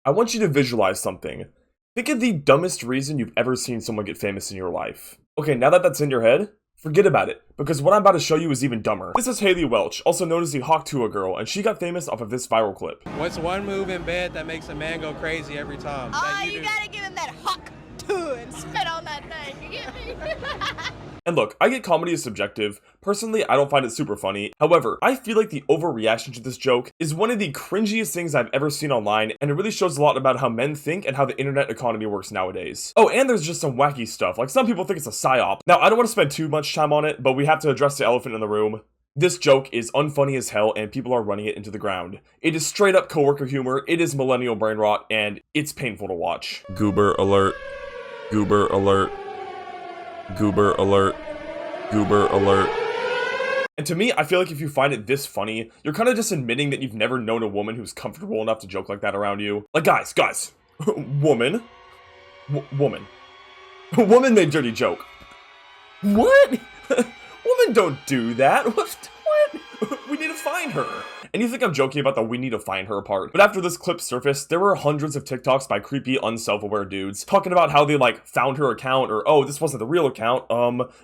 I want you to visualize something. Think of the dumbest reason you've ever seen someone get famous in your life. Okay, now that that's in your head, forget about it, because what I'm about to show you is even dumber. This is Hailey Welch, also known as the TUAH girl, and she got famous off of this viral clip. What's one move in bed that makes a man go crazy every time? Oh, you gotta give him that hawk to and spit on that thing, you get me? And look, I get comedy is subjective. Personally, I don't find it super funny. However, I feel like the overreaction to this joke is one of the cringiest things I've ever seen online, and it really shows a lot about how men think and how the internet economy works nowadays. Oh, and there's just some wacky stuff. Like, some people think it's a psyop. Now, I don't want to spend too much time on it, but we have to address the elephant in the room. This joke is unfunny as hell, and people are running it into the ground. It is straight up coworker humor, it is millennial brain rot, and it's painful to watch. Goober alert. Goober alert. Goober alert. Goober alert. And to me, I feel like if you find it this funny, you're kind of just admitting that you've never known a woman who's comfortable enough to joke like that around you. Like, guys, woman. Woman. Woman made dirty joke. What? Women don't do that. What? We need to find her. And you think I'm joking about the "we need to find her" part. But after this clip surfaced, there were hundreds of TikToks by creepy, unself-aware dudes talking about how they, like, found her account, or, oh, this wasn't the real account,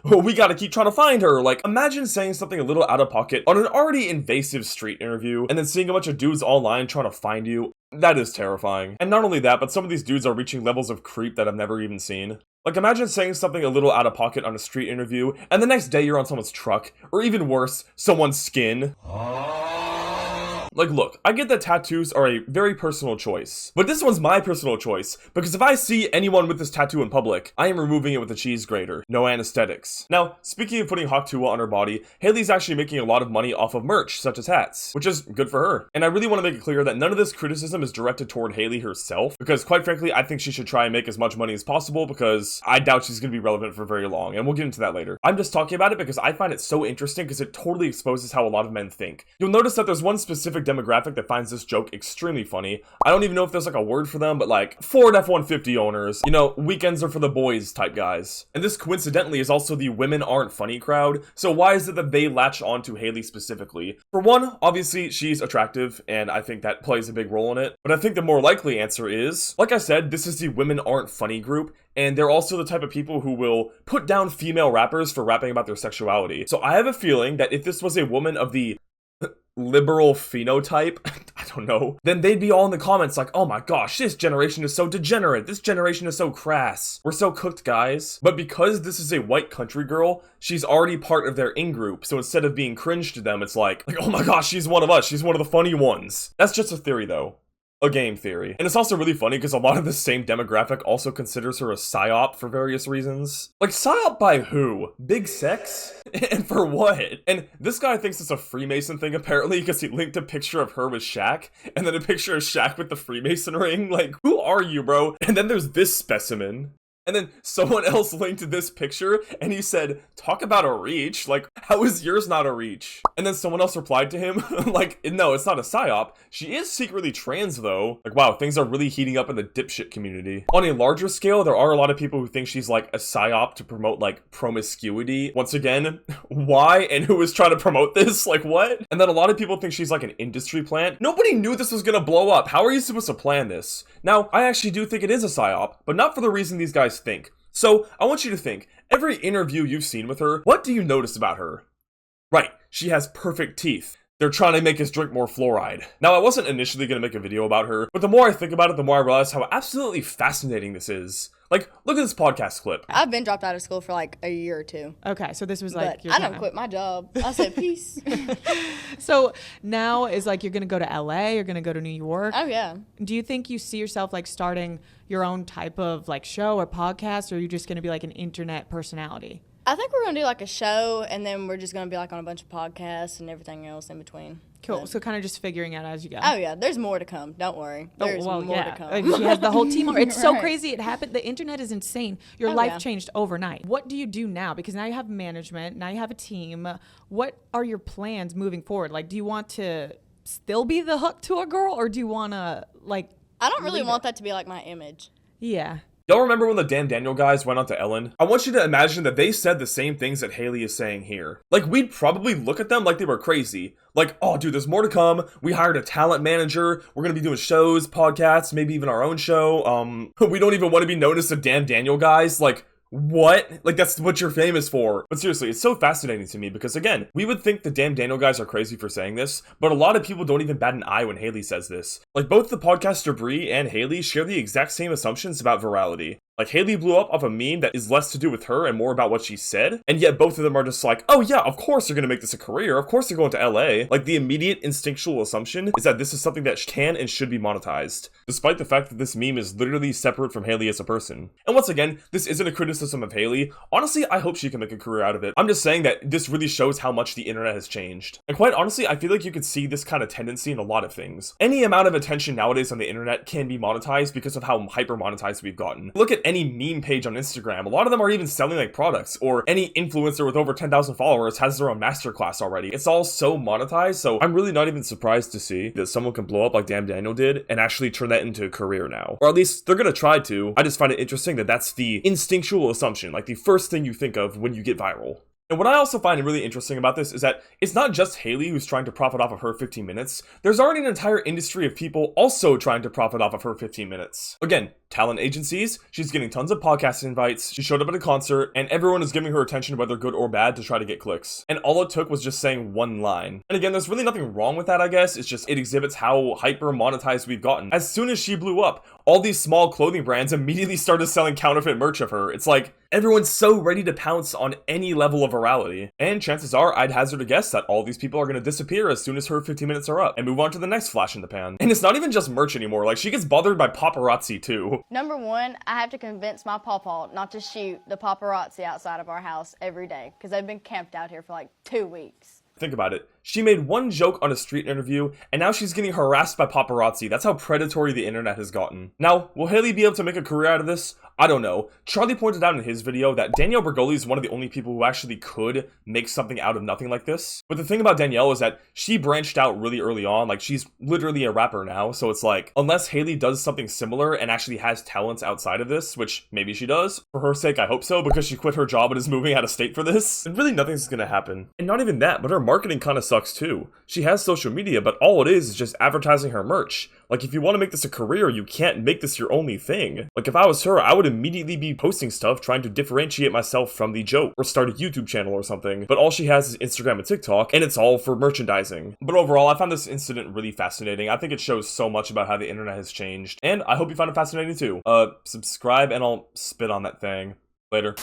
we gotta keep trying to find her. Like, imagine saying something a little out of pocket on an already invasive street interview, and then seeing a bunch of dudes online trying to find you. That is terrifying. And not only that, but some of these dudes are reaching levels of creep that I've never even seen. Like, imagine saying something a little out of pocket on a street interview, and the next day you're on someone's truck, or even worse, someone's skin. Like, look, I get that tattoos are a very personal choice, but this one's my personal choice, because if I see anyone with this tattoo in public, I am removing it with a cheese grater. No anesthetics. Now, speaking of putting Hailey on her body, Hailey's actually making a lot of money off of merch, such as hats, which is good for her. And I really want to make it clear that none of this criticism is directed toward Hailey herself, because quite frankly, I think she should try and make as much money as possible, because I doubt she's going to be relevant for very long, and we'll get into that later. I'm just talking about it because I find it so interesting because it totally exposes how a lot of men think. You'll notice that there's one specific demographic that finds this joke extremely funny. I don't even know if there's like a word for them, but like Ford F-150 owners, you know, weekends are for the boys type guys. And this coincidentally is also the women aren't funny crowd, so why is it that they latch on to Hailey specifically? For one, obviously she's attractive, and I think that plays a big role in it, but I think the more likely answer is, like I said, this is the women aren't funny group, and they're also the type of people who will put down female rappers for rapping about their sexuality. So I have a feeling that if this was a woman of the liberal phenotype, I don't know, then they'd be all in the comments like, oh my gosh, this generation is so degenerate, this generation is so crass, we're so cooked, guys. But because this is a white country girl, she's already part of their in-group, so instead of being cringe to them, it's like, oh my gosh, she's one of us, she's one of the funny ones. That's just a theory though. A game theory. And it's also really funny because a lot of the same demographic also considers her a psyop for various reasons. Like, psyop by who? Big sex? And for what? And this guy thinks it's a Freemason thing apparently because he linked a picture of her with Shaq and then a picture of Shaq with the Freemason ring. Like, who are you, bro? And then there's this specimen. And then someone else linked this picture and he said, talk about a reach. Like, how is yours not a reach? And then someone else replied to him, like, no, it's not a psyop. She is secretly trans though. Like, wow, things are really heating up in the dipshit community. On a larger scale, there are a lot of people who think she's like a psyop to promote like promiscuity. Once again, why and who is trying to promote this? Like, what? And then a lot of people think she's like an industry plant. Nobody knew this was gonna blow up. How are you supposed to plan this? Now, I actually do think it is a psyop, but not for the reason these guys think. So, I want you to think, every interview you've seen with her, what do you notice about her? Right, she has perfect teeth. They're trying to make us drink more fluoride. Now, I wasn't initially going to make a video about her, but the more I think about it, the more I realize how absolutely fascinating this is. Like, look at this podcast clip. I've been dropped out of school for like a year or two. Okay, so this was like But I don't quit my job. I said peace. So now is like you're gonna go to LA, you're gonna go to New York. Oh yeah. Do you think you see yourself like starting your own type of like show or podcast, or are you just gonna be like an internet personality? I think we're gonna do like a show, and then we're just gonna be like on a bunch of podcasts and everything else in between. Cool. But, So kind of just figuring out as you go. oh yeah, there's more to come. Don't worry. There's more to come. She has the whole team. It's so Right. crazy. It happened. The internet is insane. Your Oh, life yeah. changed overnight. What do you do now? Because now you have management. Now you have a team. What are your plans moving forward? Like, do you want to still be the hook to a girl, or do you want to like? I don't really leave want it? that to be like my image. Yeah. Y'all remember when the Dan Daniel guys went on to Ellen? I want you to imagine that they said the same things that Hailey is saying here. Like, we'd probably look at them like they were crazy. Like, oh dude, there's more to come. We hired a talent manager. We're gonna be doing shows, podcasts, maybe even our own show. We don't even want to be known as the Dan Daniel guys. Like, what? Like, that's what you're famous for. But seriously, it's so fascinating to me because, again, we would think the damn Daniel guys are crazy for saying this, but a lot of people don't even bat an eye when Hailey says this. Like, both the podcaster Brie and Hailey share the exact same assumptions about virality. Like, Hailey blew up off a meme that is less to do with her and more about what she said, and yet both of them are just like, oh yeah, of course they're gonna make this a career, of course they're going to LA. Like, the immediate instinctual assumption is that this is something that can and should be monetized, despite the fact that this meme is literally separate from Hailey as a person. And once again, this isn't a criticism of Hailey. Honestly, I hope she can make a career out of it. I'm just saying that this really shows how much the internet has changed. And quite honestly, I feel like you could see this kind of tendency in a lot of things. Any amount of attention nowadays on the internet can be monetized because of how hyper monetized we've gotten. Look at any meme page on Instagram. A lot of them are even selling like products, or any influencer with over 10,000 followers has their own masterclass already. It's all so monetized, so I'm really not even surprised to see that someone can blow up like Damn Daniel did and actually turn that into a career now. Or at least they're gonna try to. I just find it interesting that that's the instinctual assumption, like the first thing you think of when you get viral. And what I also find really interesting about this is that it's not just Hailey who's trying to profit off of her 15 minutes. There's already an entire industry of people also trying to profit off of her 15 minutes. Again, talent agencies, she's getting tons of podcast invites, she showed up at a concert, and everyone is giving her attention whether good or bad to try to get clicks. And all it took was just saying one line. And again, there's really nothing wrong with that, I guess. It's just, it exhibits how hyper monetized we've gotten. As soon as she blew up, all these small clothing brands immediately started selling counterfeit merch of her. It's like, everyone's so ready to pounce on any level of virality. And chances are, I'd hazard a guess that all these people are gonna disappear as soon as her 15 minutes are up and move on to the next flash in the pan. And it's not even just merch anymore, like she gets bothered by paparazzi too. Number one, I have to convince my pawpaw not to shoot the paparazzi outside of our house every day because they've been camped out here for like 2 weeks. Think about it. She made one joke on a street interview, and now she's getting harassed by paparazzi. That's how predatory the internet has gotten. Now, will Hailey be able to make a career out of this? I don't know. Charlie pointed out in his video that Danielle Bergoli is one of the only people who actually could make something out of nothing like this. But the thing about Danielle is that she branched out really early on. Like, she's literally a rapper now, so it's like, unless Hailey does something similar and actually has talents outside of this, which maybe she does, for her sake I hope so, because she quit her job and is moving out of state for this, and really nothing's gonna happen. And not even that, but her marketing kind of sucks too. She has social media, but all it is just advertising her merch. Like, if you want to make this a career, you can't make this your only thing. Like, if I was her, I would immediately be posting stuff trying to differentiate myself from the joke, or start a YouTube channel or something. But all she has is Instagram and TikTok, and it's all for merchandising. But overall, I found this incident really fascinating. I think it shows so much about how the internet has changed, and I hope you found it fascinating too. Subscribe and I'll spit on that thing. Later.